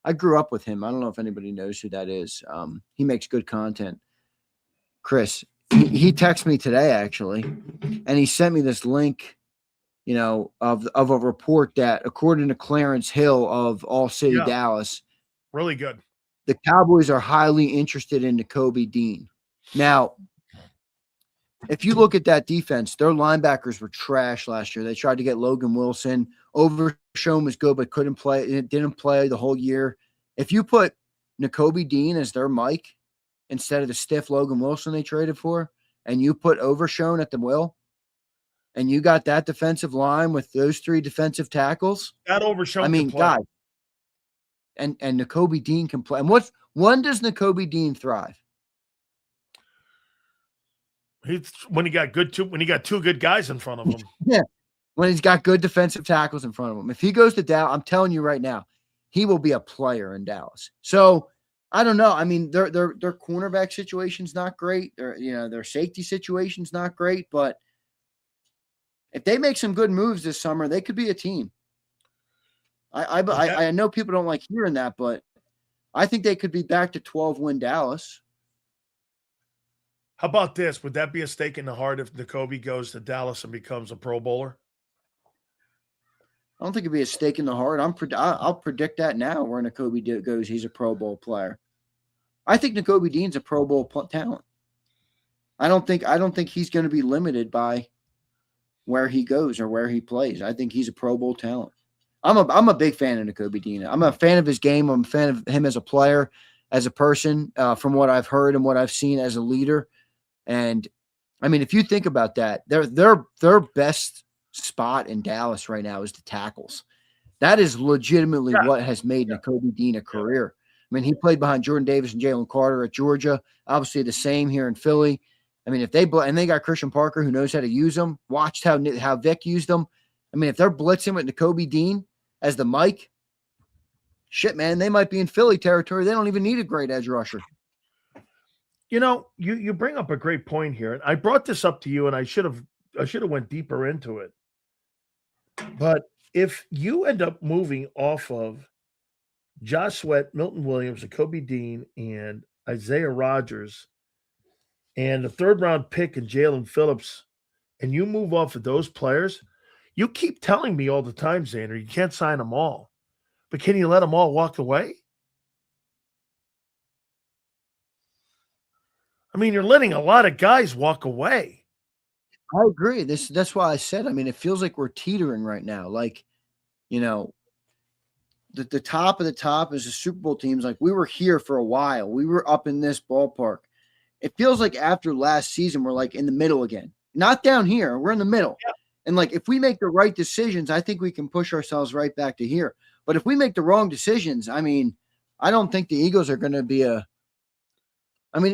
[SPEAKER 2] I grew up with him. I don't know if anybody knows who that is. He makes good content. Chris, he texted me today actually, and he sent me this link. You know, of a report that, according to Clarence Hill of All City Dallas,
[SPEAKER 1] really good.
[SPEAKER 2] The Cowboys are highly interested in Nakobe Dean. Now, if you look at that defense, their linebackers were trash last year. They tried to get Logan Wilson. Overshown was good, but couldn't play. It didn't play the whole year. If you put Nakobe Dean as their Mike instead of the stiff Logan Wilson they traded for, and you put Overshown at the will, and you got that defensive line with those 3 defensive tackles.
[SPEAKER 1] That Overshown.
[SPEAKER 2] I mean, God. And Nakobe Dean can play. And when does Nakobe Dean thrive?
[SPEAKER 1] When he got 2 good guys in front of him.
[SPEAKER 2] Yeah. When he's got good defensive tackles in front of him. If he goes to Dallas, I'm telling you right now, he will be a player in Dallas. So I don't know. I mean, their cornerback situation's not great. Their safety situation's not great, but if they make some good moves this summer, they could be a team. I know people don't like hearing that, but I think they could be back to 12-win Dallas.
[SPEAKER 1] How about this? Would that be a stake in the heart if Nakobe goes to Dallas and becomes a Pro Bowler?
[SPEAKER 2] I don't think it'd be a stake in the heart. I'll predict that now where Nakobe goes. He's a Pro Bowl player. I think Nakobe Dean's a Pro Bowl talent. I don't think he's going to be limited by where he goes or where he plays. I think he's a Pro Bowl talent. I'm a big fan of Nakobe Dean. I'm a fan of his game. I'm a fan of him as a player, as a person, from what I've heard and what I've seen as a leader. And I mean, if you think about that, their best spot in Dallas right now is the tackles. That is legitimately what has made Nakobe Dean a career. I mean, he played behind Jordan Davis and Jalen Carter at Georgia. Obviously, the same here in Philly. I mean, if they got Christian Parker who knows how to use them. Watched how Vic used them. I mean, if they're blitzing with Nakobe Dean as the Mike, shit, man, they might be in Philly territory. They don't even need a great edge rusher.
[SPEAKER 1] You bring up a great point here, and I brought this up to you, and I should have went deeper into it. But if you end up moving off of Josh Sweat, Milton Williams, Nakobe Dean, and Isaiah Rodgers, and the 3rd-round pick in Jalen Phillips, and you move off of those players, you keep telling me all the time, Zander, you can't sign them all. But can you let them all walk away? I mean, you're letting a lot of guys walk away.
[SPEAKER 2] I agree. That's why I said, I mean, it feels like we're teetering right now. Like, the top of the top is the Super Bowl teams. Like, we were here for a while. We were up in this ballpark. It feels like after last season, we're like in the middle again. Not down here. We're in the middle. Yeah. And like, if we make the right decisions, I think we can push ourselves right back to here. But if we make the wrong decisions, I mean, I don't think the Eagles are going to be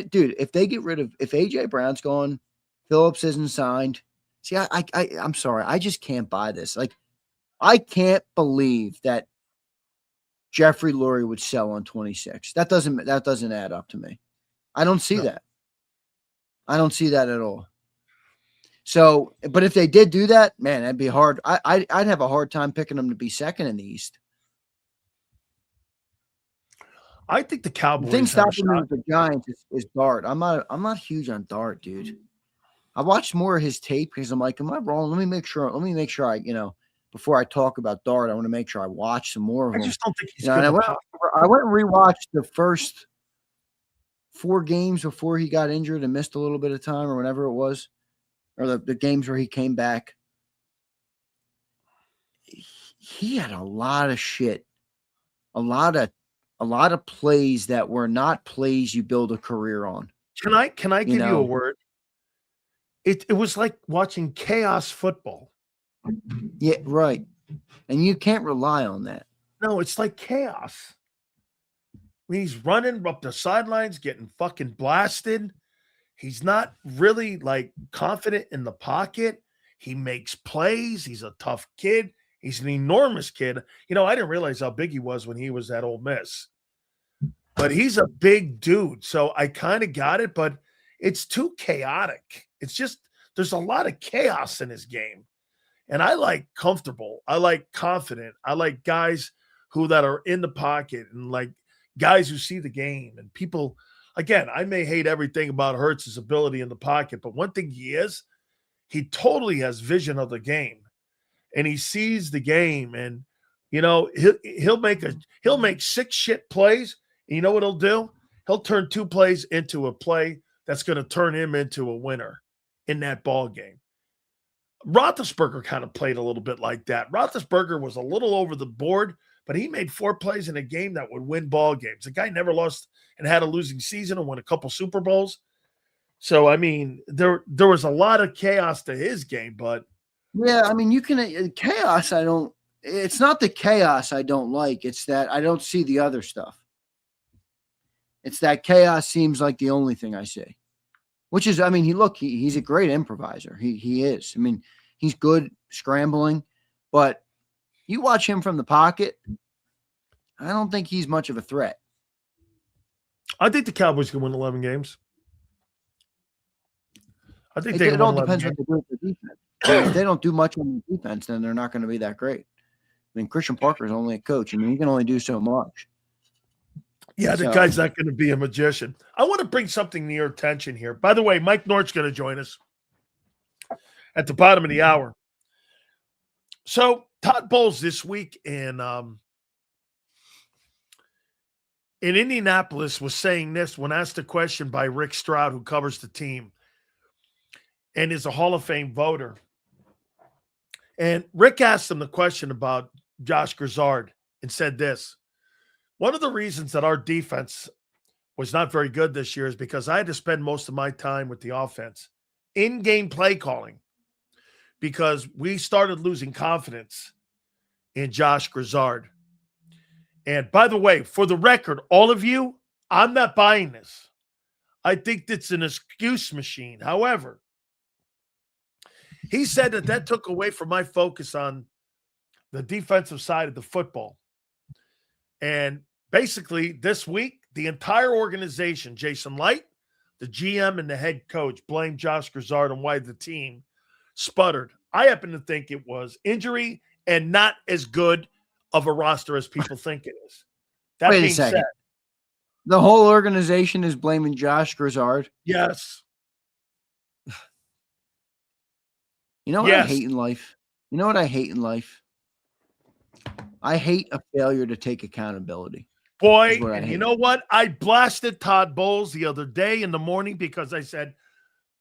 [SPEAKER 2] dude, if they get rid of, if AJ Brown's gone, Phillips isn't signed. See, I'm sorry. I just can't buy this. Like, I can't believe that Jeffrey Lurie would sell on 26. That doesn't add up to me. I don't see that. I don't see that at all. So, but if they did do that, man, that'd be hard. I'd have a hard time picking them to be second in the East.
[SPEAKER 1] I think the Cowboys.
[SPEAKER 2] The thing stopping me with the Giants is Dart. I'm not huge on Dart, dude. I watched more of his tape because I'm like, am I wrong? Let me make sure I, before I talk about Dart, I want to make sure I watch some more of him.
[SPEAKER 1] I just don't think he's good.
[SPEAKER 2] I went and rewatched the first 4 games before he got injured and missed a little bit of time or whenever it was, or the games where he came back. He had a lot of shit, a lot of plays that were not plays you build a career on.
[SPEAKER 1] Can I give you a word? It was like watching chaos football.
[SPEAKER 2] Yeah, right. And you can't rely on that.
[SPEAKER 1] No, it's like chaos. I mean, he's running up the sidelines, getting fucking blasted. He's not really like confident in the pocket. He makes plays. He's a tough kid. He's an enormous kid. I didn't realize how big he was when he was at Ole Miss. But he's a big dude. So I kind of got it, but it's too chaotic. It's just, there's a lot of chaos in his game. And I like comfortable. I like confident. I like guys that are in the pocket and like guys who see the game. And people, again, I may hate everything about Hurts' ability in the pocket, but one thing he totally has vision of the game. And he sees the game, and he'll make 6 shit plays. And you know what he'll do? He'll turn 2 plays into a play that's going to turn him into a winner in that ball game. Roethlisberger kind of played a little bit like that. Roethlisberger was a little over the board, but he made 4 plays in a game that would win ball games. The guy never lost and had a losing season and won a couple Super Bowls. So, I mean, there was a lot of chaos to his game, but
[SPEAKER 2] yeah, I mean, you can chaos. It's not the chaos I don't like. It's that I don't see the other stuff. It's that chaos seems like the only thing I see, which is, I mean, he's a great improviser. He is. I mean, he's good scrambling, but you watch him from the pocket, I don't think he's much of a threat.
[SPEAKER 1] I think the Cowboys can win 11 games. I think
[SPEAKER 2] it all depends what they do with the defense. If they don't do much on the defense, then they're not going to be that great. I mean, Christian Parker is only a coach. I mean, he can only do so much.
[SPEAKER 1] Yeah, the guy's not going to be a magician. I want to bring something to your attention here. By the way, Mike Nort's going to join us at the bottom of the hour. So Todd Bowles this week in Indianapolis was saying this when asked a question by Rick Stroud, who covers the team and is a Hall of Fame voter. And Rick asked him the question about Josh Grizzard and said this: one of the reasons that our defense was not very good this year is because I had to spend most of my time with the offense, in-game play calling, because we started losing confidence in Josh Grizzard. And by the way, for the record, all of you, I'm not buying this. I think it's an excuse machine. However, he said that took away from my focus on the defensive side of the football. And basically, this week, the entire organization, Jason Light, the GM, and the head coach, blamed Josh Grizzard on why the team sputtered. I happen to think it was injury and not as good of a roster as people think it is. That
[SPEAKER 2] Wait a second. The whole organization is blaming Josh Grizzard?
[SPEAKER 1] Yes.
[SPEAKER 2] You know what I hate in life? You know what I hate in life? I hate a failure to take accountability.
[SPEAKER 1] Boy, and you know what? I blasted Todd Bowles the other day in the morning because I said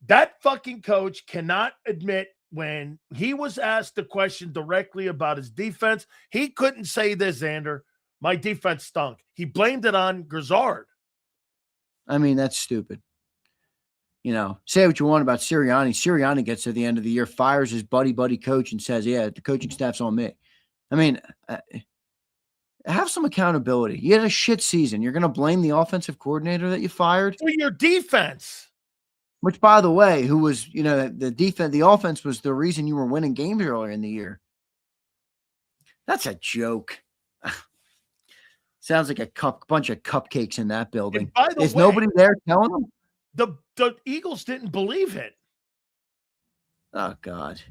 [SPEAKER 1] that fucking coach cannot admit when he was asked the question directly about his defense, he couldn't say this, Zander. My defense stunk. He blamed it on Grizzard.
[SPEAKER 2] I mean, that's stupid. You know, say what you want about Sirianni. Sirianni gets to the end of the year, fires his buddy coach and says, yeah, the coaching staff's on me. I mean, have some accountability. You had a shit season. You're going to blame the offensive coordinator that you fired?
[SPEAKER 1] For your defense.
[SPEAKER 2] Which, by the way, who was, you know, the offense was the reason you were winning games earlier in the year. That's a joke. Sounds like a bunch of cupcakes in that building. Is nobody there telling them?
[SPEAKER 1] The Eagles didn't believe it.
[SPEAKER 2] Oh, God.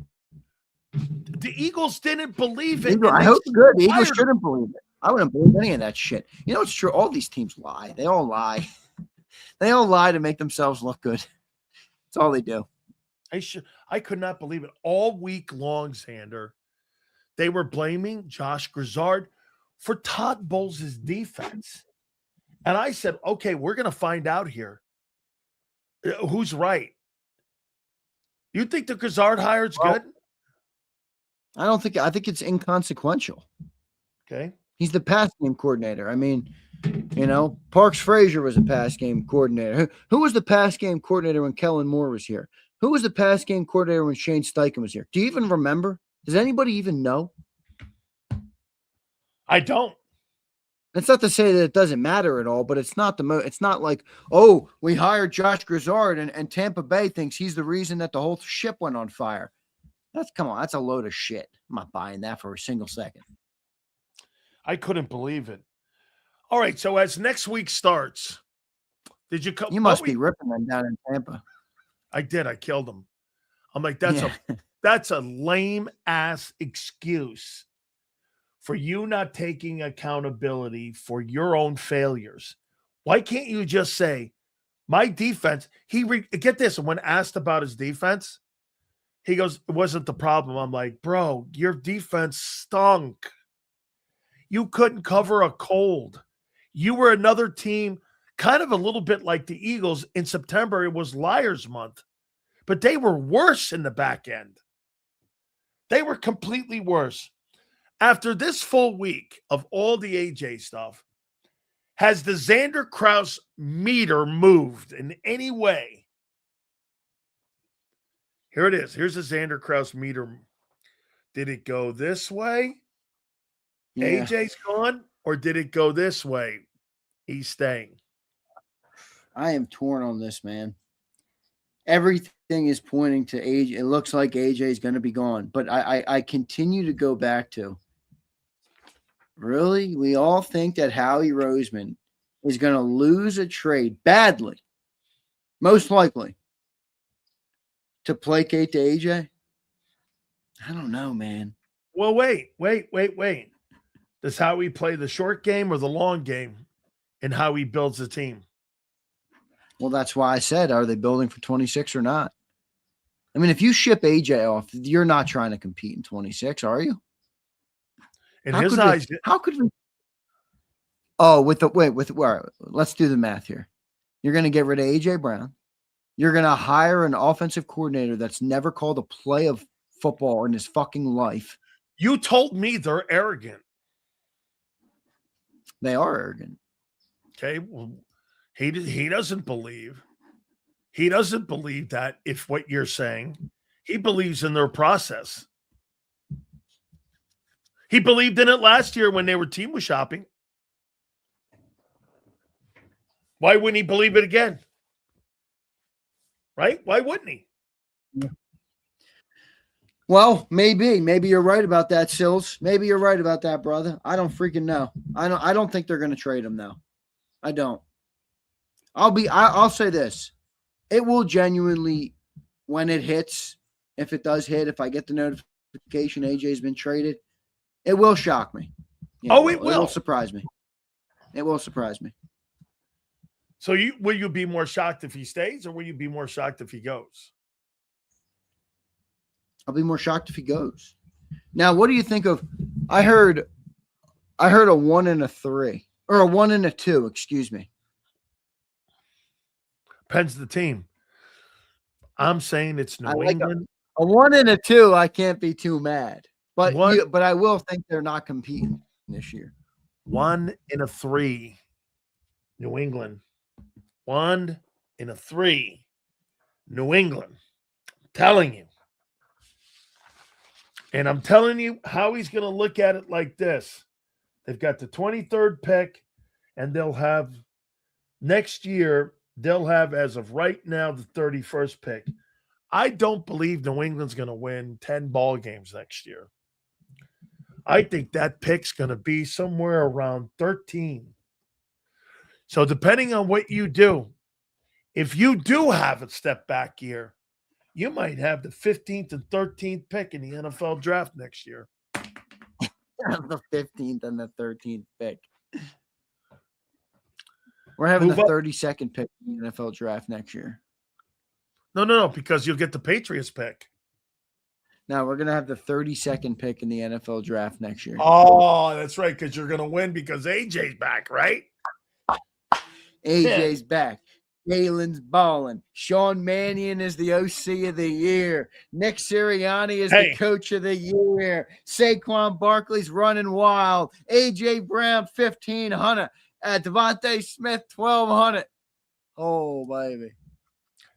[SPEAKER 1] The Eagles didn't believe it.
[SPEAKER 2] I hope good. The Eagles shouldn't believe it. I wouldn't believe any of that shit. You know, it's true. All these teams lie. They all lie. They all lie to make themselves look good. That's all they do.
[SPEAKER 1] I could not believe it. All week long, Zander, they were blaming Josh Grizzard for Todd Bowles' defense. And I said, okay, we're going to find out here who's right. You think the Grizzard hire is good?
[SPEAKER 2] I think it's inconsequential.
[SPEAKER 1] Okay.
[SPEAKER 2] He's the pass game coordinator. I mean, you know, Parks Frazier was a pass game coordinator. Who was the pass game coordinator when Kellen Moore was here? Who was the pass game coordinator when Shane Steichen was here? Do you even remember? Does anybody even know?
[SPEAKER 1] I don't.
[SPEAKER 2] That's not to say that it doesn't matter at all, but it's not it's not like, oh, we hired Josh Grizzard and Tampa Bay thinks he's the reason that the whole ship went on fire. Come on, that's a load of shit. I'm not buying that for a single second.
[SPEAKER 1] I couldn't believe it. All right, so as next week starts, did you come?
[SPEAKER 2] You must be ripping them down in Tampa.
[SPEAKER 1] I did. I killed them. I'm like, that's a lame ass excuse for you not taking accountability for your own failures. Why can't you just say, my defense? Get this. When asked about his defense, he goes, it wasn't the problem. I'm like, bro, your defense stunk. You couldn't cover a cold. You were another team, kind of a little bit like the Eagles. In September, it was Liars Month but they were worse in the back end. They were completely worse. After this full week of all the AJ stuff, has the Zander Krause meter moved in any way? Here it is. Here's the Zander Krause meter. Did it go this way?
[SPEAKER 2] Yeah.
[SPEAKER 1] AJ's gone, or did it go this way? He's staying.
[SPEAKER 2] I am torn on this, man. Everything is pointing to AJ. It looks like AJ is going to be gone, but I continue to go back to, really? We all think that Howie Roseman is going to lose a trade badly, most likely, to placate to AJ? I don't know, man.
[SPEAKER 1] Well, wait. Does Howie play the short game or the long game in how he builds a team?
[SPEAKER 2] Well, that's why I said, are they building for 26 or not? I mean, if you ship AJ off, you're not trying to compete in 26, are you?
[SPEAKER 1] In his eyes,
[SPEAKER 2] how could we? Oh, let's do the math here. You're going to get rid of AJ Brown. You're going to hire an offensive coordinator that's never called a play of football in his fucking life.
[SPEAKER 1] You told me they're arrogant.
[SPEAKER 2] They are arrogant.
[SPEAKER 1] Okay, well, he doesn't believe. He doesn't believe that if what you're saying. He believes in their process. He believed in it last year when they were team shopping. Why wouldn't he believe it again? Right? Why wouldn't he?
[SPEAKER 2] Well, maybe you're right about that, Sills. Maybe you're right about that, brother. I don't freaking know. I don't think they're going to trade him though. I don't. I'll say this. It will genuinely, when it hits, if it does hit, if I get the notification AJ's been traded, it will shock me.
[SPEAKER 1] It will.
[SPEAKER 2] It will surprise me. It will surprise me.
[SPEAKER 1] So will you be more shocked if he stays, or will you be more shocked if he goes?
[SPEAKER 2] I'll be more shocked if he goes. Now, what do you think of? I heard a 1 and a 3, or a 1 and a 2. Excuse me.
[SPEAKER 1] Depends the team. I'm saying it's New England.
[SPEAKER 2] A 1 and a 2. I can't be too mad, but I will think they're not competing this year.
[SPEAKER 1] 1 and a 3. New England. 1 and a 3. New England. I'm telling you. And I'm telling you how he's going to look at it like this. They've got the 23rd pick, and they'll have next year, as of right now, the 31st pick. I don't believe New England's going to win 10 ball games next year. I think that pick's going to be somewhere around 13. So depending on what you do, if you do have a step back year, you might have the 15th and 13th pick in the NFL draft next year.
[SPEAKER 2] The 15th and the 13th pick. We're having the 32nd pick in the NFL draft next year.
[SPEAKER 1] No, because you'll get the Patriots pick.
[SPEAKER 2] No, we're going to have the 32nd pick in the NFL draft next year.
[SPEAKER 1] Oh, that's right, because you're going to win because AJ's back, right?
[SPEAKER 2] AJ's back. Jalen's balling. Sean Mannion is the OC of the year. Nick Sirianni is the coach of the year. Saquon Barkley's running wild. AJ Brown, 1,500. DeVonta Smith, 1,200. Oh, baby.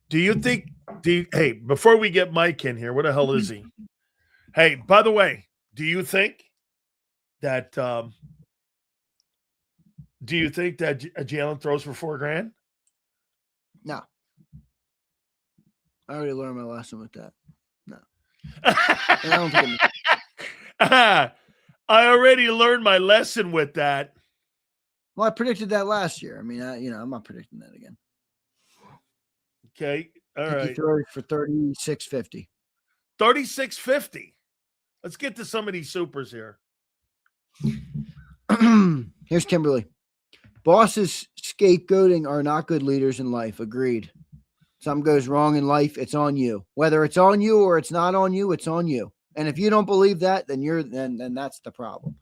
[SPEAKER 1] Do you think hey, before we get Mike in here, what the hell is he? Hey, by the way, do you think that Jalen throws for $4,000?
[SPEAKER 2] No. I already learned my lesson with that. No.
[SPEAKER 1] I already learned my lesson with that.
[SPEAKER 2] Well, I predicted that last year. I mean, I'm not predicting that again.
[SPEAKER 1] Okay. All right.
[SPEAKER 2] He throws for $36.50.
[SPEAKER 1] $36.50. Let's get to some of these supers here.
[SPEAKER 2] Here's Kimberly. Bosses scapegoating are not good leaders in life. Agreed. Something goes wrong in life, it's on you. Whether it's on you or it's not on you, it's on you. And if you don't believe that, then that's the problem.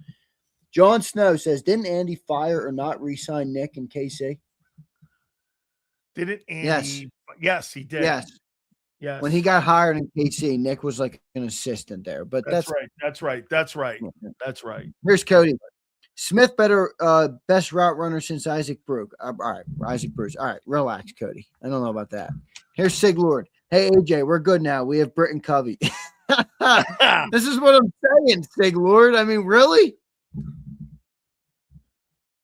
[SPEAKER 2] John Snow says, didn't Andy fire or not re-sign Nick and KC?
[SPEAKER 1] Didn't Andy? Yes, he did.
[SPEAKER 2] Yes.
[SPEAKER 1] Yes.
[SPEAKER 2] When he got hired in KC, Nick was like an assistant there. But
[SPEAKER 1] That's right. That's right. That's right. That's right.
[SPEAKER 2] Here's Cody. Smith best route runner since Isaac Bruce. All right, Isaac Bruce. All right, relax, Cody. I don't know about that. Here's Sig Lord. Hey, AJ, we're good now. We have Britton Covey. This is what I'm saying, Sig Lord. I mean, really?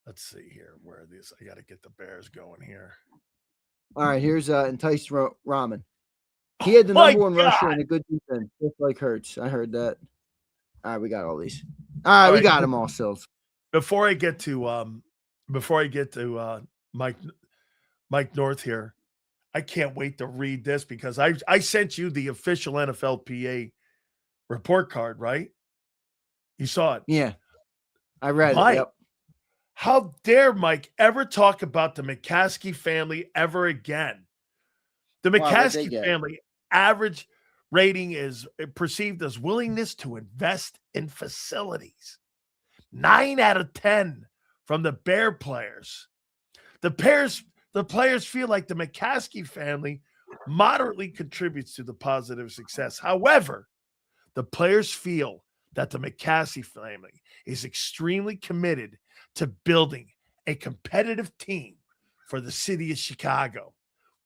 [SPEAKER 1] Let's see here. Where are these? I got to get the Bears going here.
[SPEAKER 2] All right, here's Entice Ramen. He had the number one rusher and a good defense, just like Hurts. I heard that. All right, we got all these. All right, we got them all, Sills.
[SPEAKER 1] Before I get to Mike North here, I can't wait to read this because I sent you the official NFLPA report card, right? You saw it.
[SPEAKER 2] Yeah. I read
[SPEAKER 1] Mike,
[SPEAKER 2] it. Yep.
[SPEAKER 1] How dare Mike ever talk about the McCaskey family ever again? The McCaskey family average rating is perceived as willingness to invest in facilities. 9 out of 10 from the Bear players. The players feel like the McCaskey family moderately contributes to the positive success. However, the players feel that the McCaskey family is extremely committed to building a competitive team for the city of Chicago.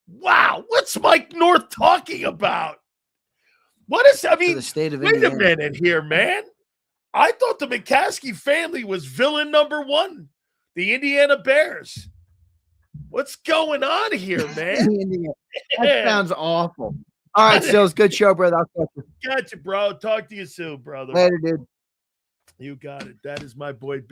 [SPEAKER 1] Wow, what's Mike North talking about? What is, I mean,
[SPEAKER 2] the state of
[SPEAKER 1] wait
[SPEAKER 2] Indiana.
[SPEAKER 1] a minute here, man. I thought the McCaskey family was villain number one, the Indiana Bears. What's going on here, man?
[SPEAKER 2] That sounds awful. All right, Sills, good show, brother. I'll catch you.
[SPEAKER 1] Got you, bro. Talk to you soon, brother.
[SPEAKER 2] Later, dude.
[SPEAKER 1] You got it. That is my boy, Big.